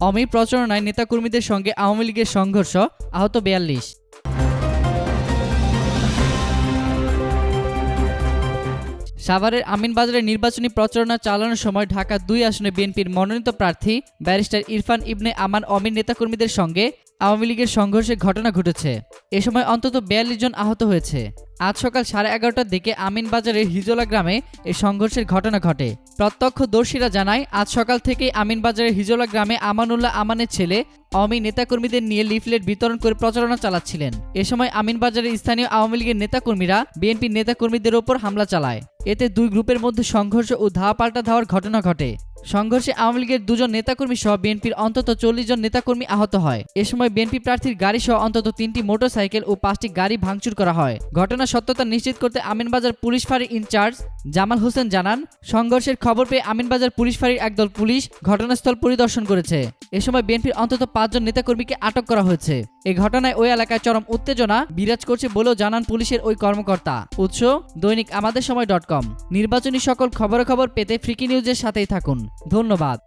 অমি প্রচারণায় নেতাকর্মীদের সঙ্গে আওয়ামী লীগের সংঘর্ষ, আহত 42। সাভারের আমিনবাজারে নির্বাচনী প্রচারণা চালানোর সময় ঢাকা 2 আসনে বিএনপির মনোনীত প্রার্থী ব্যারিস্টার ইরফান ইবনে আমান অমির নেতাকর্মীদের সঙ্গে আওয়ামী লীগের সংঘর্ষের ঘটনা ঘটেছে। এ সময় অন্তত 42 জন আহত হয়েছে। আজ সকাল 11:30টার দিকে আমিনবাজারের হিজলা গ্রামে এই সংঘর্ষের ঘটনা ঘটে। প্রত্যক্ষদর্শীরা জানায়, আজ সকাল থেকেই আমিনবাজারের হিজলা গ্রামে আমানুল্লাহ আমানের ছেলে অমি নেতাকর্মীদের নিয়ে লিফলেট বিতরণ করে প্রচারণা চালাচ্ছিলেন। এ সময় আমিনবাজারের স্থানীয় আওয়ামী লীগের নেতাকর্মীরা বিএনপির নেতাকর্মীদের ওপর হামলা চালায়। এতে দুই গ্রুপের মধ্যে সংঘর্ষ ও ধাওয়া পাল্টা ধাওয়ার ঘটনা ঘটে। সংঘর্ষে আওয়ামী লীগের 2 জন নেতাকর্মী সহ বিএনপির অন্তত 40 জন নেতাকর্মী আহত হয়। এ সময় বিএনপি প্রার্থীর গাড়ি সহ অন্তত 3টি মোটরসাইকেল ও 5টি গাড়ি ভাঙচুর করা হয়। ঘটনার সত্যতা নিশ্চিত করতে আমিনবাজার পুলিশ ফাঁড়ির ইনচার্জ জামাল হোসেন জানান, সংঘর্ষের খবর পেয়ে আমিনবাজার পুলিশ ফাঁড়ির একদল পুলিশ ঘটনাস্থল পরিদর্শন করেছে। এ সময় বিএনপির অন্তত 5 জন নেতাকর্মীকে আটক করা হয়েছে। এই ঘটনায় ওই এলাকায় চরম উত্তেজনা বিরাজ করছে বলেও জানান পুলিশের ওই কর্মকর্তা। উৎস দৈনিক আমাদের সময় .com। নির্বাচনী সকল খবরাখবর পেতে ফ্রিকি নিউজের সাথেই থাকুন। ধন্যবাদ।